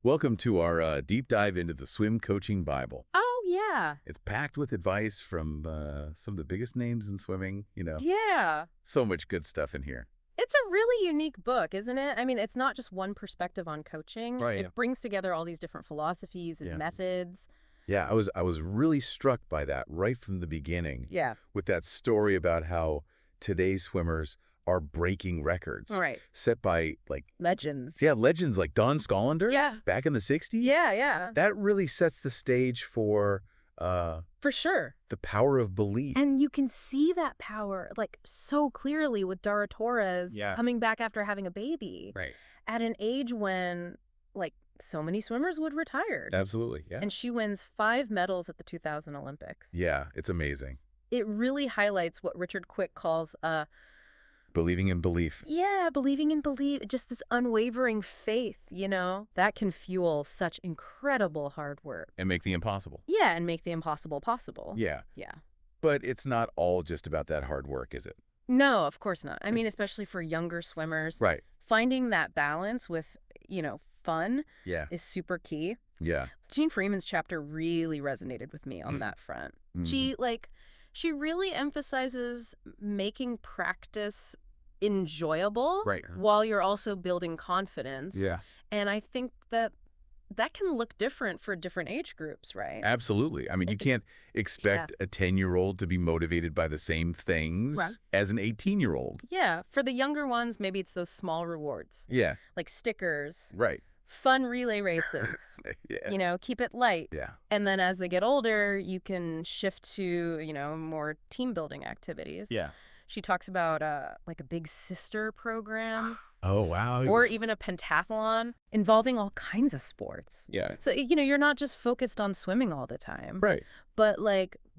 Welcome to our deep dive into the Swim Coaching Bible. Oh, yeah. It's packed with advice from some of the biggest names in swimming, Yeah. So much good stuff in here. It's a really unique book, isn't it? I mean, it's not just one perspective on coaching. Right. It brings together all these different philosophies and Yeah. methods. Yeah, I was really struck by that right from the beginning. Yeah. With that story about how today's swimmers are breaking records. Right. Set by, Legends. legends like Don Schollander. Yeah. Back in the 60s. Yeah, yeah. That really sets the stage for For sure. the power of belief. And you can see that power, so clearly with Dara Torres coming back after having a baby. Right. At an age when, so many swimmers would retire. Absolutely, yeah. And she wins 5 medals at the 2000 Olympics. Yeah, it's amazing. It really highlights what Richard Quick calls Believing in belief. yeah, believing in belief, just this unwavering faith, that can fuel such incredible hard work. And make the impossible. Yeah, and make the impossible possible. Yeah. Yeah. But it's not all just about that hard work, is it? No, of course not. I mean, especially for younger swimmers. Right. Finding that balance with, fun Yeah. is super key. Yeah. Jean Freeman's chapter really resonated with me on that front. Mhm. She really emphasizes making practice enjoyable Right. while you're also building confidence. Yeah. And I think that can look different for different age groups, right? Absolutely. I mean, you can't expect a 10-year-old to be motivated by the same things Right. as an 18-year-old. Yeah. For the younger ones, maybe it's those small rewards, Yeah. like stickers, Right. fun relay races, Yeah. keep it light. Yeah. And then as they get older, you can shift to, more team building activities. Yeah. She talks about a big sister program Oh, wow. or even a pentathlon involving all kinds of sports. Yeah. So, you're not just focused on swimming all the time, Right. but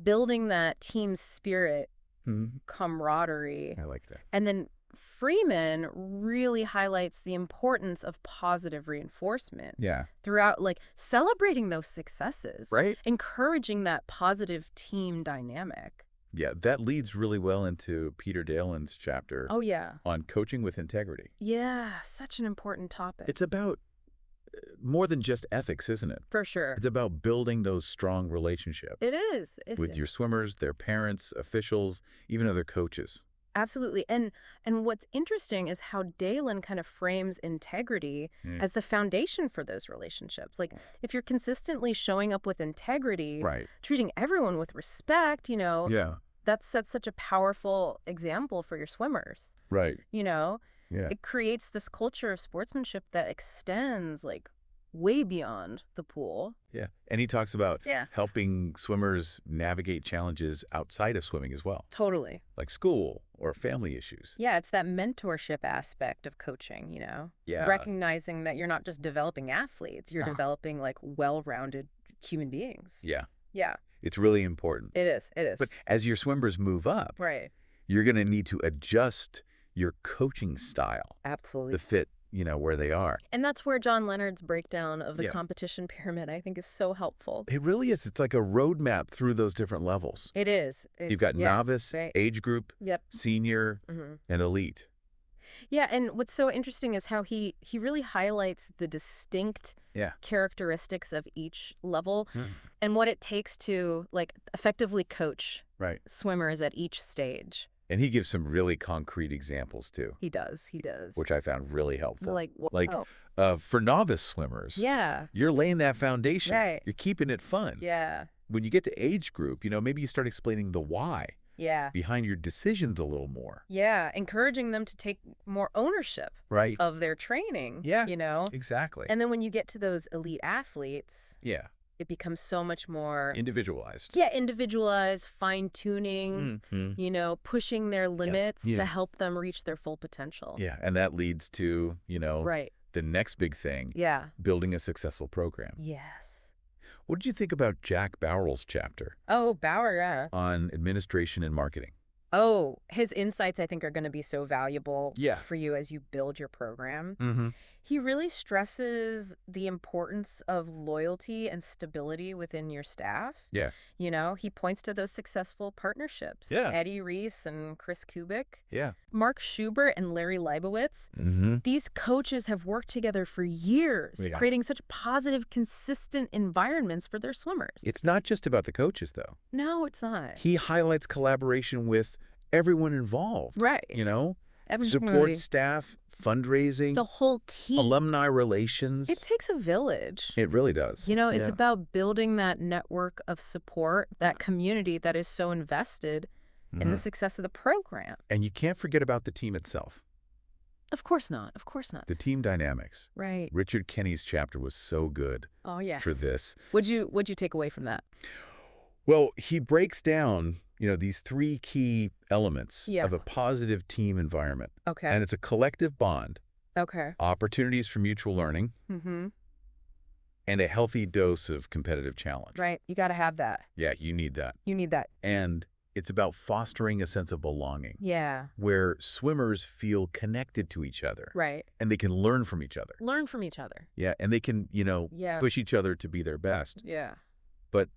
building that team spirit, Mhm. camaraderie. I like that. And then Freeman really highlights the importance of positive reinforcement Yeah. throughout, celebrating those successes, Right. encouraging that positive team dynamic. Yeah. That leads really well into Peter Dalen's chapter Oh, yeah. on coaching with integrity. Yeah, such an important topic. It's about more than just ethics, isn't it? For sure. It's about building those strong relationships It is. with your swimmers, their parents, officials, even other coaches. Absolutely. And what's interesting is how Dalen kind of frames integrity as the foundation for those relationships. If you're consistently showing up with integrity, Right. treating everyone with respect, Yeah. that sets such a powerful example for your swimmers. Right. Yeah. Yeah. It creates this culture of sportsmanship that extends way beyond the pool. Yeah. And he talks about Yeah. helping swimmers navigate challenges outside of swimming as well, Totally. like school or family issues. Yeah, it's that mentorship aspect of coaching, Yeah. recognizing that you're not just developing athletes, you're Uh-huh. developing well-rounded human beings. Yeah. Yeah, It's really important. it is. It is. But as your swimmers move up, Right. you're going to need to adjust your coaching style Absolutely. to fit, where they are. And that's where John Leonard's breakdown of the Yeah. competition pyramid, I think, is so helpful. It really is. It's like a roadmap through those different levels. It is. You've got novice, right. age group, Yep. senior, Hmm. and elite. Yeah, and what's so interesting is how he really highlights the distinct Yeah. characteristics of each level Mm. and what it takes to effectively coach Right. swimmers at each stage. And he gives some really concrete examples too, He does. He does. which I found really helpful. Oh, For novice swimmers, yeah. you're laying that foundation. Right. You're keeping it fun. Yeah. When you get to age group, maybe you start explaining the why Yeah. behind your decisions a little more. Yeah. Encouraging them to take more ownership Right. of their training. Yeah. You Exactly. And then when you get to those elite athletes, yeah. it becomes so much more Individualized. individualized, fine-tuning, pushing their limits Yeah. to help them reach their full potential. Yeah. And that leads to, Right. the next big thing, Yeah. building a successful program. Yes. What did you think about Jack Bowrell's chapter Oh, Bauer, yeah. on administration and marketing? Oh, his insights, I think, are going to be so valuable Yeah. for you as you build your program. Mm-hmm. He really stresses the importance of loyalty and stability within your staff. Yeah. He points to those successful partnerships, Yeah. Eddie Reese and Chris Kubik, Yeah. Mark Schubert and Larry Leibowitz. Mm-hmm. These coaches have worked together for years, Yeah. creating such positive, consistent environments for their swimmers. It's not just about the coaches, though. No, it's not. He highlights collaboration with everyone involved. Right. Support staff, fundraising, The whole team. alumni relations. It takes a village. It really does. It's about building that network of support, that community that is so invested in the success of the program. And you can't forget about the team itself. Of course not. Of course not. The team dynamics. Right. Richard Kenny's chapter was so good Oh, yes. for this. What'd you take away from that? Well, he breaks down, these 3 key elements Yeah. of a positive team environment. Okay. And it's a collective bond, Okay. opportunities for mutual learning, Mm-hmm. and a healthy dose of competitive challenge. Right. You got to have that. Yeah, you need that. You need that. And it's about fostering a sense of belonging Yeah. where swimmers feel connected to each other Right. and they can learn from each other. Learn from each other. Yeah, and they can, Yeah. push each other to be their best. Yeah. But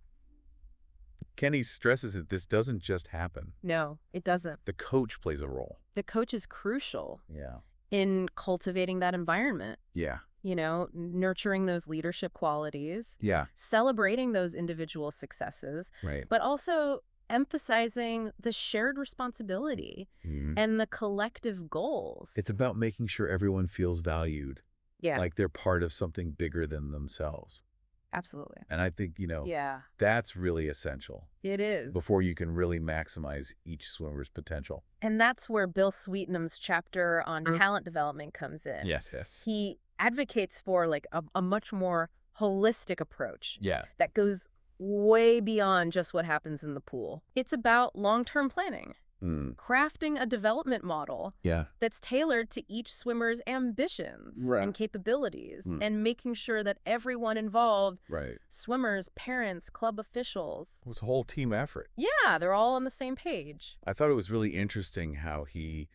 Kenny stresses that this doesn't just happen. No, it doesn't. The coach plays a role. The coach is crucial Yeah. in cultivating that environment, Yeah. nurturing those leadership qualities, Yeah. celebrating those individual successes, Right. but also emphasizing the shared responsibility Mhm. and the collective goals. It's about making sure everyone feels valued, Yeah, like they're part of something bigger than themselves. absolutely. And I think, Yeah, that's really essential it is. before you can really maximize each swimmer's potential. And that's where Bill Sweetenham's chapter on talent development comes in. Yes. He advocates for like a much more holistic approach Yeah. that goes way beyond just what happens in the pool. It's about long-term planning, crafting a development model Yeah. that's tailored to each swimmer's ambitions Right. and capabilities, and making sure that everyone involved, Right. swimmers, parents, club officials, It was a whole team effort. yeah, they're all on the same page. I thought it was really interesting how he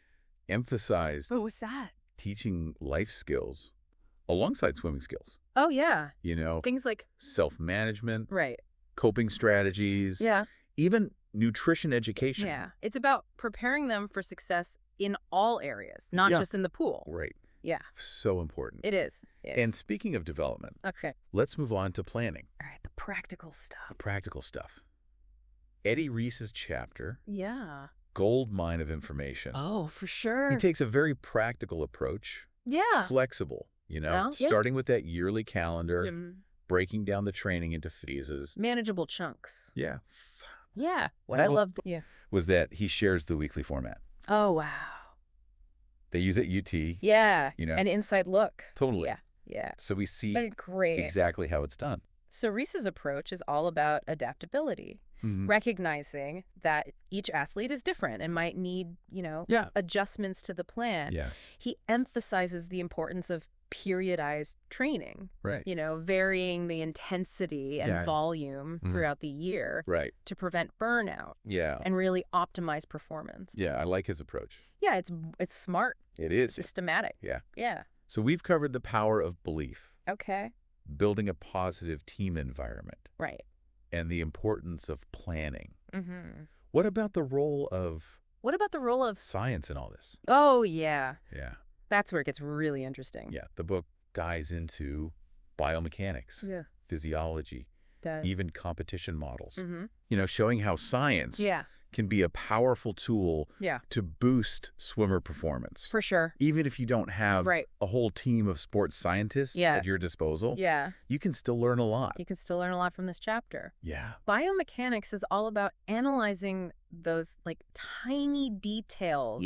emphasized What was that? teaching life skills alongside swimming skills. Oh, yeah. Things like, Self-management, right. coping strategies, Yeah. even nutrition education. Yeah. It's about preparing them for success in all areas, not Yeah. just in the pool. Right. Yeah, So important. it is. And speaking of development, Okay. let's move on to planning, All right, the practical stuff. the practical stuff. Eddie Reese's chapter, Yeah. gold mine of information. Oh, for sure. He takes a very practical approach, Yeah. flexible, Yeah. starting with that yearly calendar, Mm. breaking down the training into phases. Manageable chunks. Yeah. Yeah. What I Well- love. Yeah. Was that he shares the weekly format. Oh, wow. They use it at UT. Yeah. You know. An inside look. Totally. Yeah. Yeah. So we see Great. exactly how it's done. So Reese's approach is all about adaptability, recognizing that each athlete is different and might need, Yeah. adjustments to the plan. Yeah. He emphasizes the importance of periodized training, Right. varying the intensity and Yeah. volume throughout the year Right. to prevent burnout Yeah. and really optimize performance. Yeah. I like his approach. Yeah, it's smart, It is. systematic. Yeah. Yeah. So we've covered the power of belief, Okay. building a positive team environment, Right. and the importance of planning. Mm-hmm. What about the role of What about the role of... science in all this? Oh, yeah. Yeah. That's where it gets really interesting. Yeah. The book dives into biomechanics, Yeah. physiology, That... even competition models, Mm-hmm. showing how science Yeah. can be a powerful tool Yeah. to boost swimmer performance. For sure. Even if you don't have Right. a whole team of sports scientists Yeah. at your disposal, Yeah. you can still learn a lot. You can still learn a lot from this chapter. Yeah. Biomechanics is all about analyzing those like tiny details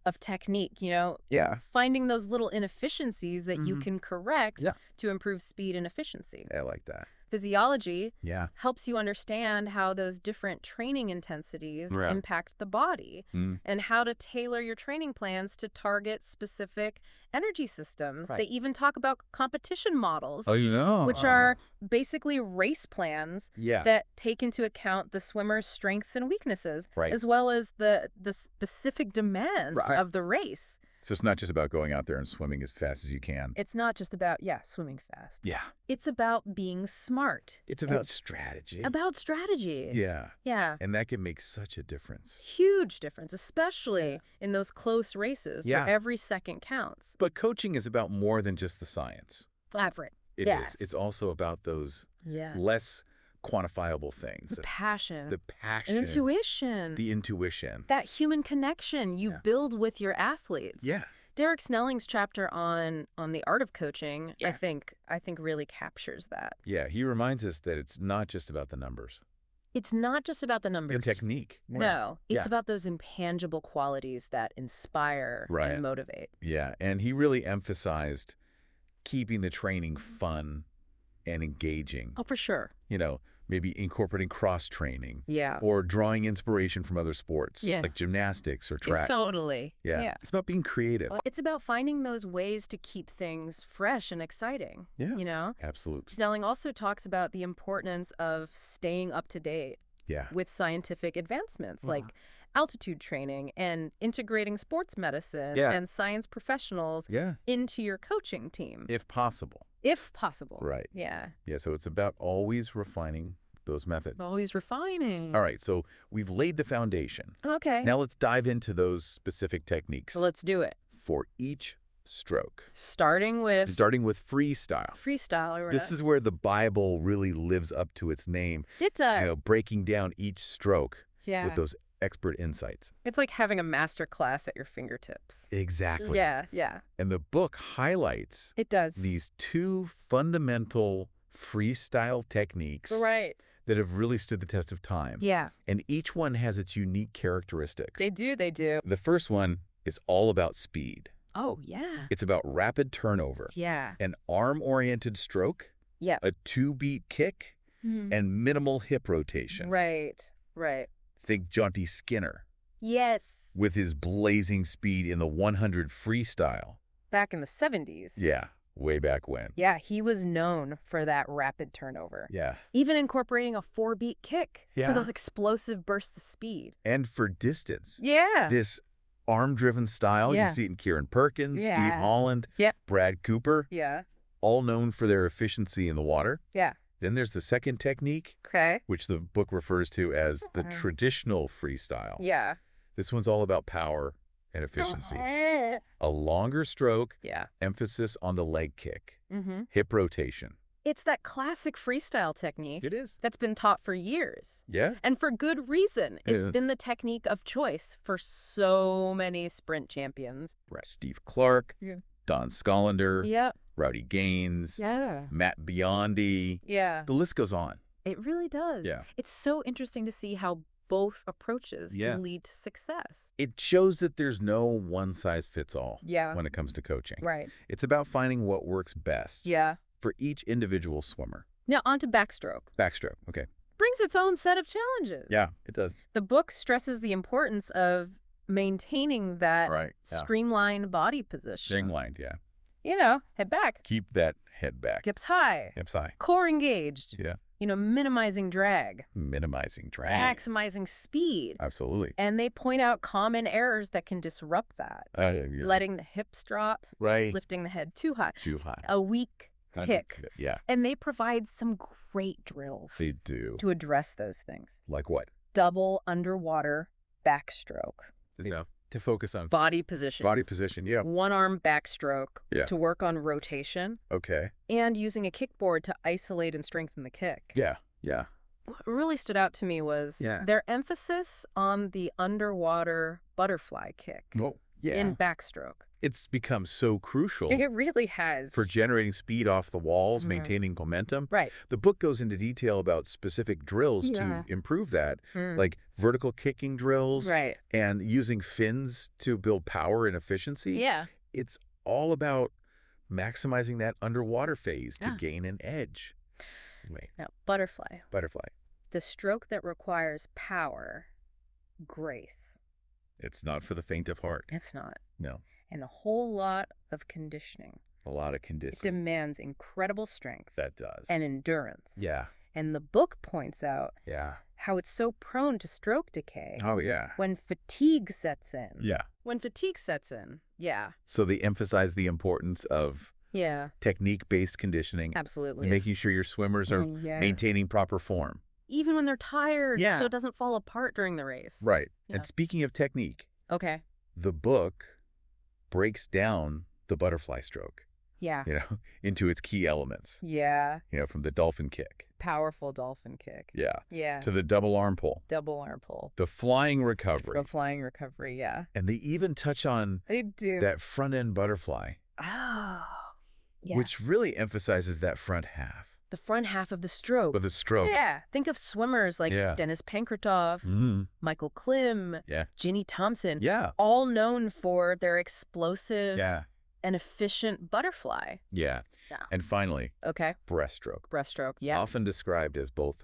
of technique, Yeah. finding those little inefficiencies that you can correct Yeah. to improve speed and efficiency. I like that. Physiology Yeah. helps you understand how those different training intensities Right. impact the body and how to tailor your training plans to target specific energy systems. Right. They even talk about competition models, Oh, which are basically race plans Yeah. that take into account the swimmer's strengths and weaknesses, Right. as well as the specific demands Right. of the race. So it's not just about going out there and swimming as fast as you can. It's not just about, swimming fast. Yeah. It's about being smart. It's about strategy. About strategy. Yeah. Yeah. And that can make such a difference. Huge difference, especially in those close races Yeah. where every second counts. But coaching is about more than just the science. Elaborate. It Yes. is. It's also about those Yeah. less quantifiable things. The passion. The passion. Intuition. The intuition. That human connection you build with your athletes. Yeah. Derek Snelling's chapter on the art of coaching, Yeah. I think really captures that. Yeah. He reminds us that it's not just about the numbers. It's not just about the numbers. And technique. No, it's Yeah. about those intangible qualities that inspire Right. and motivate. Yeah. And he really emphasized keeping the training fun and engaging. Oh, for sure. You know, maybe incorporating cross-training. Yeah. Or drawing inspiration from other sports. Yeah. Like gymnastics or track. Totally. Yeah. It's about being creative. It's about finding those ways to keep things fresh and exciting. Yeah. You know? Absolutely. Snelling also talks about the importance of staying up to date Yeah. with scientific advancements like altitude training and integrating sports medicine and science professionals Yeah. into your coaching team. If possible. If possible. Right. Yeah. Yeah. So it's about always refining those methods. Always refining. All right. So we've laid the foundation. Okay. Now let's dive into those specific techniques So let's do it. for each stroke. Starting with freestyle. freestyle. This is where the Bible really lives up to its name. It does. You know, breaking down each stroke Yeah. with those expert insights. It's like having a master class at your fingertips. Exactly. Yeah, yeah. And the book highlights It does. these two fundamental freestyle techniques Right. that have really stood the test of time. Yeah. And each one has its unique characteristics. They do. They do. The first one is all about speed. Oh, yeah. It's about rapid turnover, Yeah. an arm-oriented stroke, Yeah. a two-beat kick, Mhm. and minimal hip rotation. Right. Right. Think Jaunty Skinner Yes. with his blazing speed in the 100 freestyle. Back in the 70s. Yeah, way back when. Yeah, he was known for that rapid turnover. Yeah. Even incorporating a 4-beat kick Yeah. for those explosive bursts of speed. And for distance. Yeah. This arm-driven style, Yeah. you see it in Kieran Perkins, Steve Yeah. Holland, Yep. Brad Cooper, Yeah. all known for their efficiency in the water. Yeah. Then there's the second technique, Okay. which the book refers to as the traditional freestyle. Yeah. This one's all about power and efficiency. A longer stroke, Yeah. emphasis on the leg kick, Mm-hmm. hip rotation. It's that classic freestyle technique It is. that's been taught for years. Yeah. And for good reason. It's Yeah. been the technique of choice for so many sprint champions. Right. Steve Clark, Yeah. Don Schollander, Yep. Rowdy Gaines, Yeah. Matt Biondi. Yeah. The list goes on. It really does. Yeah. It's so interesting to see how both approaches Yeah. can lead to success. It shows that there's no one-size-fits-all Yeah. when it comes to coaching. Right. It's about finding what works best Yeah. for each individual swimmer. Now on to backstroke. Backstroke. Okay. Brings its own set of challenges. Yeah, it does. The book stresses the importance of maintaining that Right. Yeah. streamlined body position. Streamlined, yeah. You know, head back, Keep that head back. hips high, Hips high. core engaged. Yeah. You know, minimizing drag, Minimizing drag. maximizing speed. Absolutely. And they point out common errors that can disrupt that. Yeah. Letting the hips drop, Right. lifting the head too high, Too high. a weak kick. Yeah. And they provide some great drills They do. to address those things. Like what? Double underwater backstroke, You know, to focus on body position, body position. Yeah. one arm backstroke Yeah. to work on rotation, Okay. and using a kickboard to isolate and strengthen the kick. Yeah. Yeah. What really stood out to me was their emphasis on the underwater butterfly kick Well, yeah. in backstroke. It's become so crucial It really has. for generating speed off the walls, Mhm. maintaining momentum. Right. The book goes into detail about specific drills Yeah. to improve that, Mm. like vertical kicking drills Right. and using fins to build power and efficiency. Yeah. It's all about maximizing that underwater phase to Yeah. gain an edge. Wait, Now, butterfly, butterfly. the stroke that requires power, grace. It's not for the faint of heart. It's not. No, And a whole lot of conditioning. a lot of It conditioning. demands incredible strength That does. and endurance. Yeah, And the book points out yeah. how it's so prone to stroke decay Oh, yeah. when fatigue sets in. Yeah. When fatigue sets in. Yeah. So they emphasize the importance of Yeah. technique-based conditioning, Absolutely. making sure your swimmers are Yeah. maintaining proper form. Even when they're tired, Yeah. so it doesn't fall apart during the race. Right. Yeah. And speaking of technique, Okay. the book breaks down the butterfly stroke, Yeah. into its key elements, Yeah. from the dolphin kick. Powerful dolphin kick. Yeah. Yeah. To the double arm pull, Double arm pull. the flying recovery. The flying recovery, yeah. And they even touch on They do. that front end butterfly, Oh. Yeah. which really emphasizes that front half the front half of the stroke. of the strokes. Yeah. Think of swimmers like Yeah. Dennis Pankratov, Mm-hmm. Michael Klim, Yeah. Ginny Thompson, Yeah. all known for their explosive Yeah. and efficient butterfly. Yeah. Yeah. And finally, Okay. breaststroke. Breaststroke, yeah. Often described as both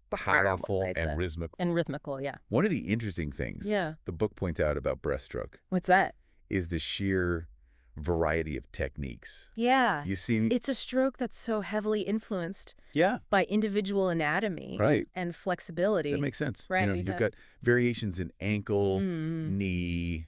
powerful Like and that. rhythmic. And rhythmical, yeah. One of the interesting things Yeah. the book points out about breaststroke What's that? is the sheer variety of techniques. Yeah. You see? It's a stroke that's so heavily influenced Yeah. by individual anatomy Right. and flexibility. That makes sense. Right, You've yeah. got variations in ankle, Mm. knee,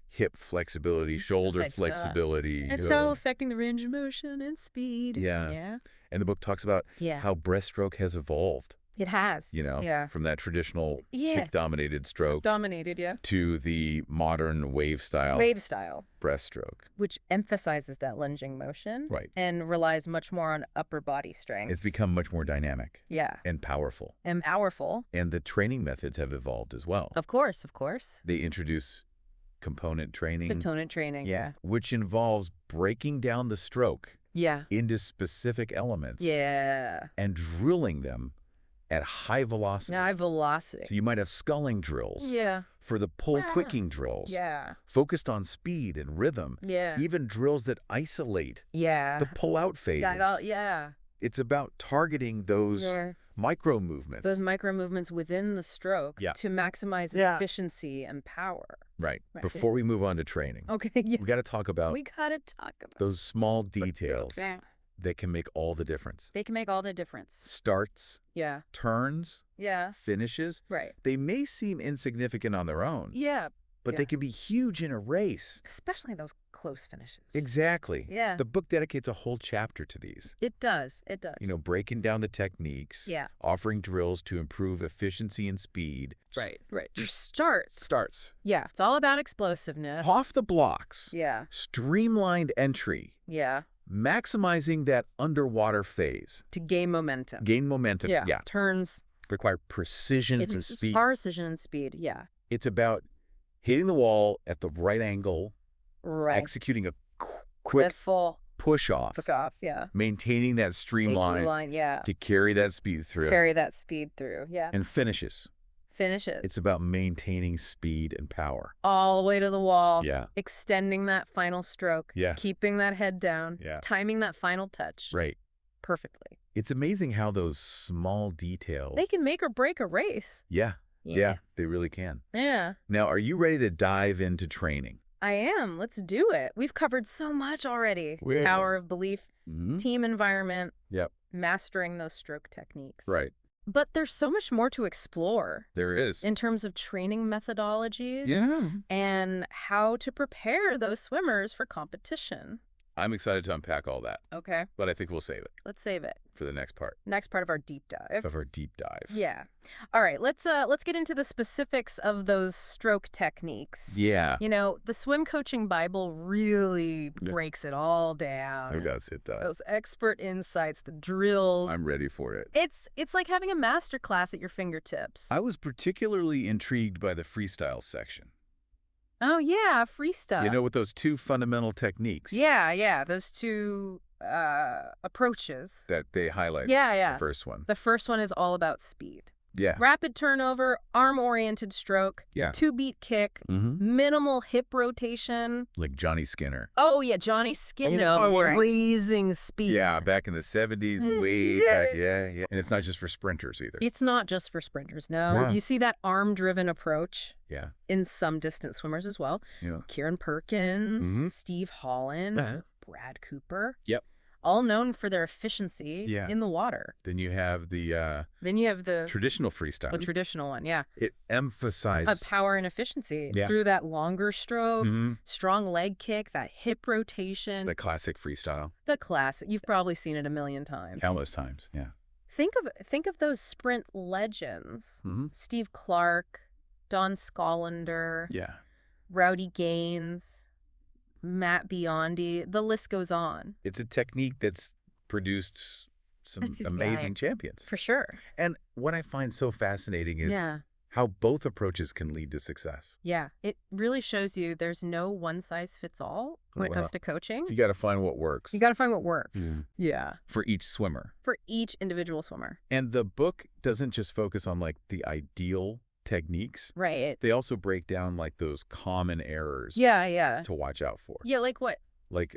hip flexibility, shoulder Right, flexibility. It's so affecting the range of motion and speed. Yeah. Yeah. And the book talks about Yeah. how breaststroke has evolved, It has. Yeah. from that traditional Yeah. kick-dominated stroke Dominated, yeah. to the modern wave style Wave style, breaststroke. which emphasizes that lunging motion. Right. And relies much more on upper body strength. It's become much more dynamic Yeah. and powerful. And powerful. And the training methods have evolved as well. Of course, of course. They introduce component training, Component training, yeah. which involves breaking down the stroke Yeah. into specific elements Yeah. and drilling them at high velocity. High velocity. So you might have sculling drills Yeah. for the pull quicking drills, Yeah. focused on speed and rhythm, Yeah. even drills that isolate Yeah. the pull out phase. Yeah. It's about targeting those Yeah. micro movements. Those micro movements within the stroke Yeah. to maximize Yeah. efficiency and power. Right. Right. Before we move on to training, Okay, yeah. we got to talk about We gotta talk about those small details Yeah. that can make all the difference. They can make all the difference. Starts, Yeah. turns, Yeah. finishes, Right. they may seem insignificant on their own, Yeah. but they can be huge in a race. Especially those close finishes. Exactly. Yeah. The book dedicates a whole chapter to these. It does. It does. Breaking down the techniques, Yeah. offering drills to improve efficiency and speed. Right. Just starts. Starts. Yeah. It's all about explosiveness. Off the blocks. Yeah. Streamlined entry. Yeah. Maximizing that underwater phase. To gain momentum. Gain momentum. Yeah. Turns. Require precision and It's speed. precision and speed. Yeah. It's about hitting the wall at the right angle, Right. executing a quick That full push off, yeah. maintaining that streamline Line, yeah. to carry that speed through, Carry that speed through. Yeah. and finishes. Finishes. It's about maintaining speed and power. all the way to the wall. Yeah. Extending that final stroke. Yeah. Keeping that head down. Yeah. Timing that final touch. Right. Perfectly. It's amazing how those small details. They can make or break a race. Yeah. Yeah, they really can. Yeah. Now, are you ready to dive into training? I am. Let's do it. We've covered so much already. Yeah. Power of belief, Mm-hmm. team environment, Yep. mastering those stroke techniques. Right. But there's so much more to explore There is. in terms of training methodologies Yeah. and how to prepare those swimmers for competition. I'm excited to unpack all that, Okay, but I think we'll save it let's save it. for the next part Next part of our deep dive. of our deep dive. Yeah. All right, let's get into the specifics of those stroke techniques. Yeah. The swim coaching Bible really breaks it all down. It does. It does. Those expert insights, the drills. I'm ready for it. It's like having a master class at your fingertips. I was particularly intrigued by the freestyle section. Oh yeah, freestyle. With those two fundamental techniques Yeah, those two approaches. that they highlight. Yeah. The first one. The first one is all about speed. Yeah. Rapid turnover, arm-oriented stroke, Yeah. two-beat kick, Mm-hmm. minimal hip rotation. Like Johnny Skinner. Oh, yeah, Johnny Skinner, blazing speed. Yeah, back in the 70s, way back. Yeah. And it's not just for sprinters either. It's not just for sprinters, no. Yeah. You see that arm-driven approach Yeah. in some distance swimmers as well. Yeah. Kieran Perkins, Mhm. Steve Holland, Uh-huh. Brad Cooper. Yep. all known for their efficiency Yeah. in the water. Then you have the Then you have the traditional freestyle. traditional one, yeah. It emphasizes Power and efficiency Yeah. through that longer stroke, Mhm. strong leg kick, that hip rotation. the classic freestyle. The classic. You've probably seen it a million times. Countless times, yeah. Think of those sprint legends. Mm-hmm. Steve Clark, Don Schollander, Yeah. Rowdy Gaines, Matt Biondi. The list goes on. It's a technique that's produced some amazing champions. For sure. And what I find so fascinating is Yeah. how both approaches can lead to success. Yeah. It really shows you there's no one size fits all when it comes to coaching. You got to find what works You got to find what works. Yeah. for each swimmer. For each individual swimmer. And the book doesn't just focus on like the ideal techniques. Right. They also break down like those common errors Yeah. to watch out for. Yeah, like what? Like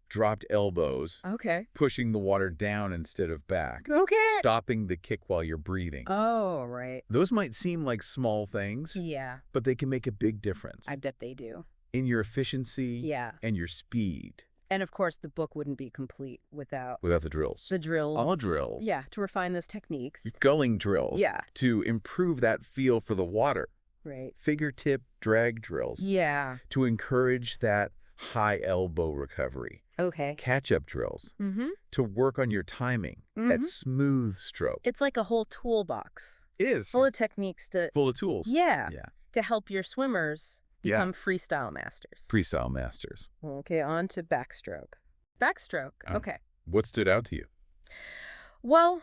dropped elbows, Okay. pushing the water down instead of back, Okay. stopping the kick while you're breathing. Oh, right. Those might seem like small things, Yeah. but they can make a big difference I bet they do. in your efficiency Yeah. and your speed And of course, the book wouldn't be complete without without the drills. the drill. All drills. Yeah, to refine those techniques. Gulling drills. Yeah. To improve that feel for the water. Right. Fingertip drag drills. Yeah. To encourage that high elbow recovery. Okay. Catch-up drills. Mm-hmm. To work on your timing. That smooth stroke. It's like a whole toolbox It is. full of techniques to Full of tools. Yeah. Yeah. To help your swimmers become freestyle masters. Freestyle masters. Okay, on to backstroke. Backstroke. Okay. What stood out to you? Well,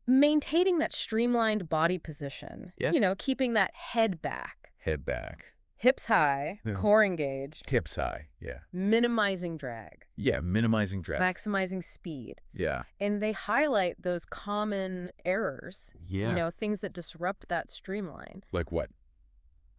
maintaining that streamlined body position. Yes. You know, keeping that head back, Head back. hips high, Yeah. core engaged, Hips high. Yeah. minimizing drag, Yeah. Minimizing drag. maximizing speed. Yeah. And they highlight those common errors, Yeah. you know, things that disrupt that streamline. Like what?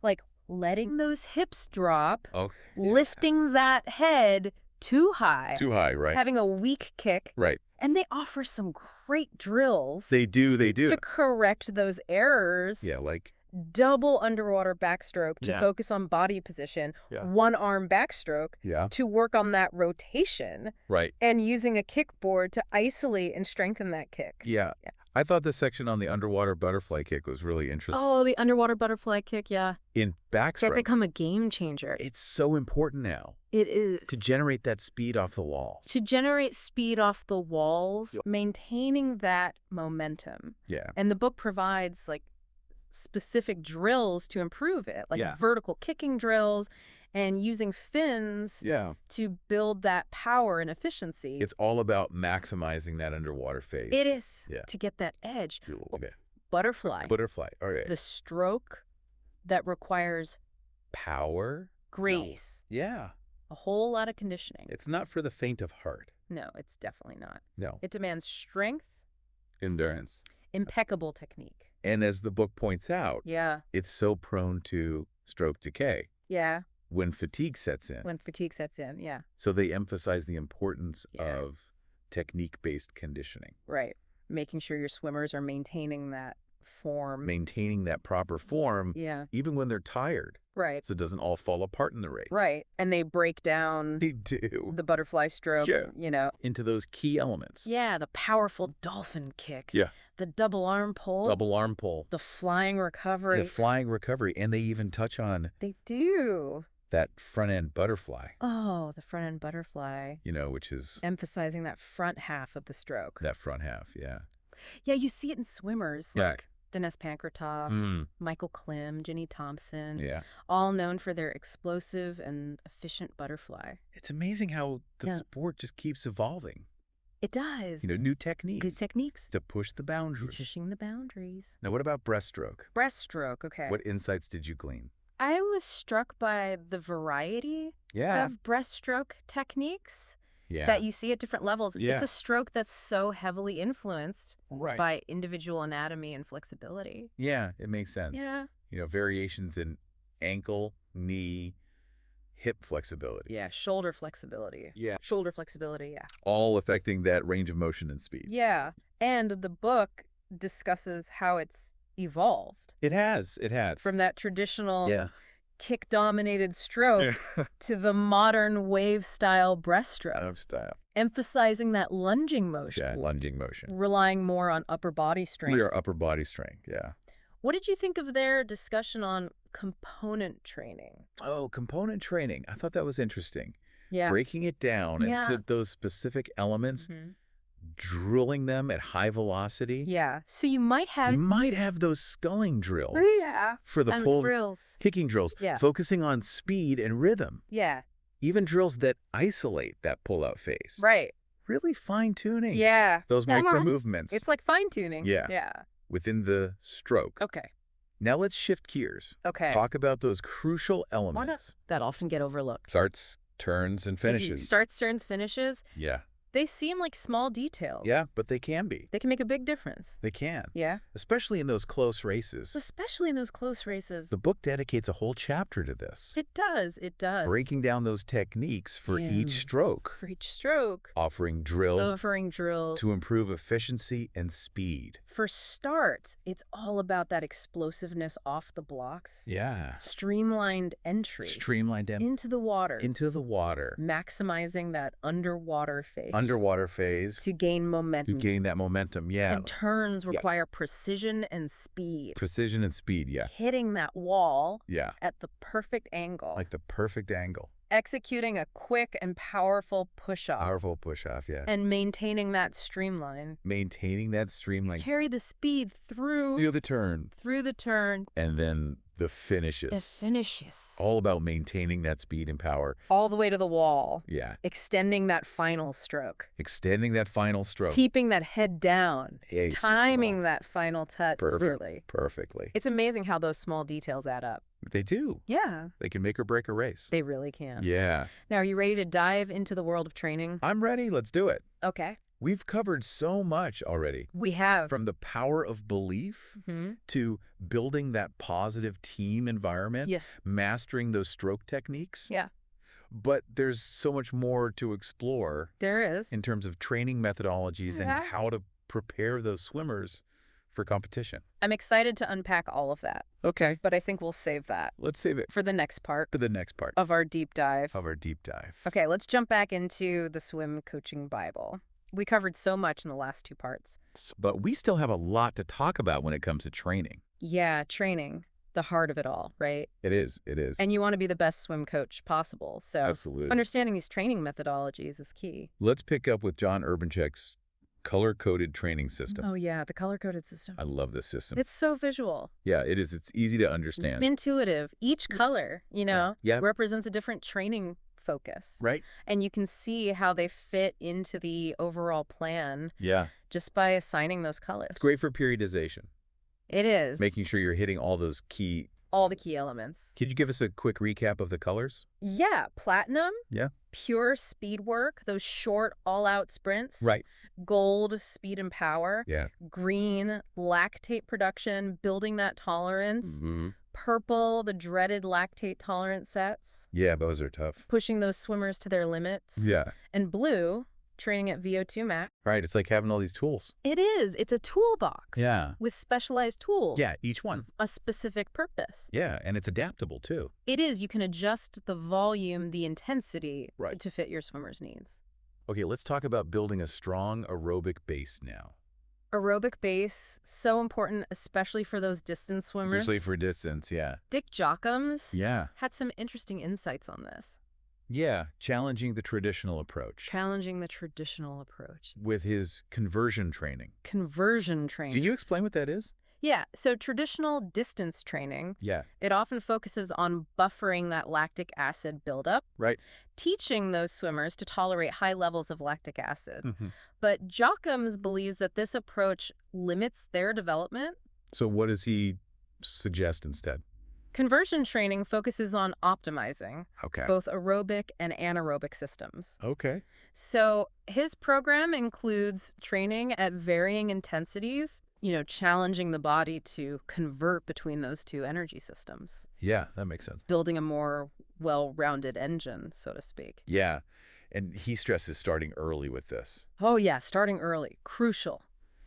Like letting those hips drop, Oh. lifting that head too high, Too high, right? having a weak kick. Right. And they offer some great drills They do. to correct those errors. Yeah, like Double underwater backstroke to Yeah. focus on body position, Yeah. one arm backstroke yeah, to work on that rotation, right. and using a kickboard to isolate and strengthen that kick. Yeah. Yeah. I thought the section on the underwater butterfly kick was really interesting. Oh, the underwater butterfly kick, yeah. In It's backstroke, become a game changer. it's so important now It is. to generate that speed off the wall. To generate speed off the walls, Yep. maintaining that momentum. Yeah. And the book provides like specific drills to improve it, like Yeah. vertical kicking drills and using fins Yeah. to build that power and efficiency. It's all about maximizing that underwater phase. It is Yeah. to get that edge. Okay. Butterfly, Butterfly. All right. the stroke that requires Power. grace, Yeah. a whole lot of conditioning. It's not for the faint of heart. No, it's definitely not. No. It demands strength, Endurance. impeccable technique. And as the book points out, Yeah, it's so prone to stroke decay yeah, when fatigue sets in. when fatigue sets in, yeah, So they emphasize the importance Yeah. of technique-based conditioning, right. Making sure your swimmers are maintaining that form. maintaining that proper form Yeah, even when they're tired, right, so it doesn't all fall apart in the race. right. And they break down They do. the butterfly stroke, Yeah. you know. Into those key elements. Yeah, the powerful dolphin kick. Yeah. The double arm pull. Double arm pull. The flying recovery. The flying recovery. And they even touch on They do. that front end butterfly, Oh, the front end butterfly. which is Emphasizing that front half of the stroke. that front half. Yeah. Yeah, you see it in swimmers Yeah. like Dennis Pankratoff, Mm. Michael Klim, Ginny Thompson, Yeah. all known for their explosive and efficient butterfly. It's amazing how the Yeah. sport just keeps evolving. It does. New techniques. Good techniques. To push the boundaries. Pushing the boundaries. Now, what about breaststroke? Breaststroke, okay. What insights did you glean? I was struck by the variety of breaststroke techniques Yeah. that you see at different levels. Yeah. It's a stroke that's so heavily influenced Right. by individual anatomy and flexibility. Yeah, it makes sense. Yeah. Variations in ankle, knee, hip flexibility. Yeah, shoulder flexibility. Yeah. Shoulder flexibility, yeah. All affecting that range of motion and speed. Yeah. And the book discusses how it's evolved It has. from that traditional Yeah. kick-dominated stroke to the modern wave-style breaststroke. Of style. Emphasizing that lunging motion, Yeah, lunging motion. relying more on upper body strength. Your upper body strength, yeah. What did you think of their discussion on component training? Oh, component training. I thought that was interesting. Yeah. Breaking it down Yeah. into those specific elements, drilling them at high velocity. Yeah. So you might have... You might have those sculling drills. Yeah. For the And pull, drills. kicking drills, Yeah. focusing on speed and rhythm. Yeah. Even drills that isolate that pull-out phase. Right. Really fine-tuning. Yeah. Those Yeah. micro movements. It's like fine-tuning. Yeah. Yeah. Within the stroke. Okay. Now let's shift gears. Okay. Talk about those crucial elements. That often get overlooked. Starts, turns, and finishes. Starts, turns, finishes. Yeah. They seem like small details. Yeah, but they can be. They can make a big difference. They can. Yeah. Especially in those close races. Especially in those close races. The book dedicates a whole chapter to this. It does. It does. Breaking down those techniques for each stroke. For each stroke. Offering drills to improve efficiency and speed. For starts, it's all about that explosiveness off the blocks. Yeah. Streamlined entry. Streamlined into the water. Into the water. Maximizing that underwater phase. Underwater phase. To gain momentum. To gain that momentum, yeah. And turns require precision and speed. Precision and speed, yeah. Hitting that wall at the perfect angle. Like the perfect angle. Executing a quick and powerful push-off. Powerful push-off, yeah. And maintaining that streamline. Maintaining that streamline. Carry the speed through the turn. Through the turn. And then the finishes. The finishes. All about maintaining that speed and power. All the way to the wall. Yeah. Extending that final stroke. Extending that final stroke. Keeping that head down. Timing that final touch. Perfectly. It's amazing how those small details add up. They do. Yeah. They can make or break a race. They really can. Yeah. Now, are you ready to dive into the world of training? I'm ready. Let's do it. Okay. We've covered so much already. We have. From the power of belief to building that positive team environment, mastering those stroke techniques. Yeah. But there's so much more to explore. There is. In terms of training methodologies and how to prepare those swimmers for competition. I'm excited to unpack all of that. Okay. But I think we'll save that. Let's save it. For the next part. Of our deep dive. Okay, let's jump back into the Swim Coaching Bible. We covered so much in the last two parts. But we still have a lot to talk about when it comes to training. Yeah, training. The heart of it all, right? It is. And you want to be the best swim coach possible. So absolutely. Understanding these training methodologies is key. Let's pick up with John Urbanchek's color-coded training system. Oh, yeah, the color-coded system. I love this system. It's so visual. Yeah, it is. It's easy to understand. Intuitive. Each color, represents a different training focus. Right. And you can see how they fit into the overall plan. Yeah. Just by assigning those colors. It's great for periodization. It is. Making sure you're hitting all those all the key elements. Could you give us a quick recap of the colors? Yeah. Platinum. Yeah. Pure speed work. Those short all-out sprints. Right. Gold, speed and power. Yeah. Green, lactate production, building that tolerance. Purple, the dreaded lactate tolerance sets. Yeah, those are tough. Pushing those swimmers to their limits. Yeah. And blue, training at VO2 max. Right, it's like having all these tools. It is. It's a toolbox. Yeah. With specialized tools. Yeah, each one. A specific purpose. Yeah, and it's adaptable too. It is. You can adjust the volume, the intensity to fit your swimmer's needs. Okay, let's talk about building a strong aerobic base now. Aerobic base, so important, especially for those distance swimmers. Especially for distance, yeah. Dick Jockums had some interesting insights on this. Yeah, challenging the traditional approach. With his conversion training. Can you explain what that is? Yeah, so traditional distance training, Yeah. it often focuses on buffering that lactic acid buildup, Right. teaching those swimmers to tolerate high levels of lactic acid. But Jockums believes that this approach limits their development. So what does he suggest instead? Conversion training focuses on optimizing both aerobic and anaerobic systems. Okay. So his program includes training at varying intensities, challenging the body to convert between those two energy systems. Yeah, that makes sense. Building a more well-rounded engine, so to speak. Yeah, and he stresses starting early with this. Oh, yeah, starting early. Crucial.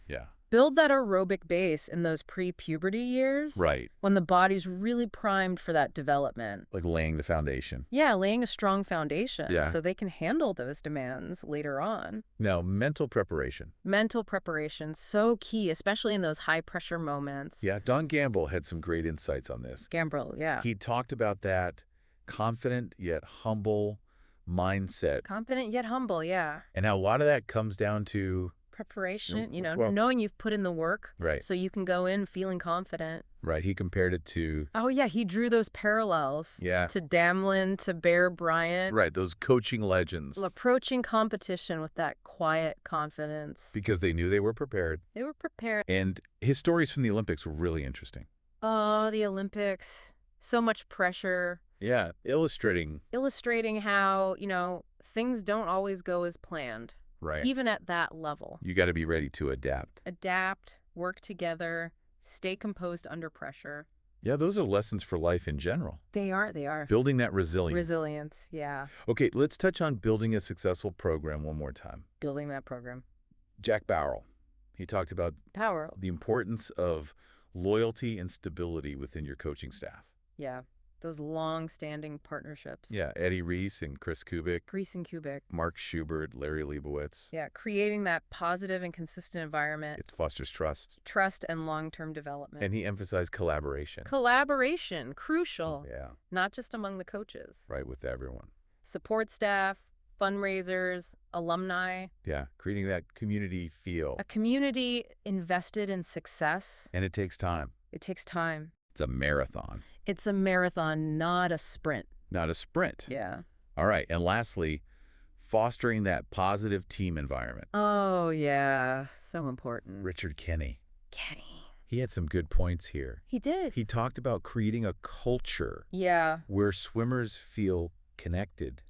Yeah. build that aerobic base in those pre-puberty years. Right. When the body's really primed for that development. Like laying the foundation. Yeah, laying a strong foundation Yeah. so they can handle those demands later on. Now, mental preparation. Mental preparation, so key, especially in those high-pressure moments. Yeah, Don Gamble had some great insights on this. Gamble, yeah. He talked about that confident yet humble mindset. Confident yet humble, yeah. And how a lot of that comes down to Preparation, well, knowing you've put in the work. Right. So you can go in feeling confident. Right. He compared it to... Oh, yeah, he drew those parallels. Yeah. To Damlin, to Bear Bryant. Right, those coaching legends. Approaching competition with that quiet confidence. Because they knew they were prepared. They were prepared. And his stories from the Olympics were really interesting. Oh, the Olympics. So much pressure. Yeah, illustrating how, things don't always go as planned. Right. Even at that level. You got to be ready to adapt. Adapt, work together, stay composed under pressure. Yeah, those are lessons for life in general. They are. Building that resilience. Resilience, yeah. Okay, let's touch on building a successful program one more time. Building that program. Jack Bauer, he talked about the importance of loyalty and stability within your coaching staff. Yeah. Those long-standing partnerships. Yeah, Eddie Reese and Chris Kubik. Mark Schubert, Larry Leibowitz. Yeah, creating that positive and consistent environment. It fosters trust. Trust and long-term development. And he emphasized collaboration. Collaboration, crucial. Yeah. Not just among the coaches. Right, with everyone. Support staff, fundraisers, alumni. Yeah, creating that community feel. A community invested in success. And it takes time. It's a marathon. It's a marathon, not a sprint. Not a sprint. Yeah. All right. And lastly, fostering that positive team environment. Oh, yeah. So important. Richard Kenny. He had some good points here. He did. He talked about creating a culture. Yeah. Where swimmers feel connected.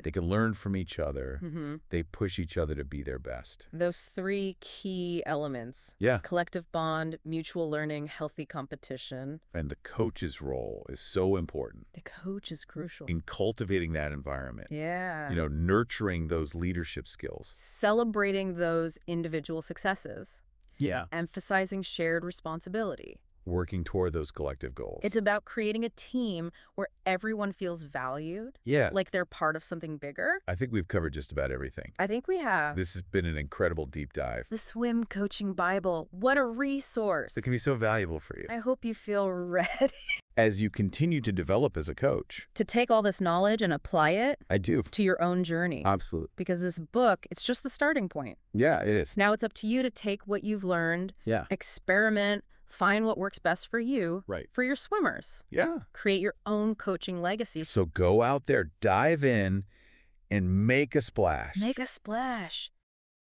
They can learn from each other. They push each other to be their best. Those three key elements. Yeah. Collective bond, mutual learning, healthy competition. And the coach's role is so important. The coach is crucial. In cultivating that environment. Yeah. Nurturing those leadership skills. Celebrating those individual successes. Yeah. Emphasizing shared responsibility. Working toward those collective goals. It's about creating a team where everyone feels valued. Yeah. Like they're part of something bigger. I think we've covered just about everything. I think we have. This has been an incredible deep dive. The Swim Coaching Bible. What a resource. It can be so valuable for you. I hope you feel ready. As you continue to develop as a coach. To take all this knowledge and apply it. I do. To your own journey. Absolutely. Because this book, it's just the starting point. Yeah, it is. Now it's up to you to take what you've learned. Yeah. Experiment. Find what works best for you. Right. For your swimmers. Yeah. Create your own coaching legacy. So go out there, dive in, and make a splash. Make a splash.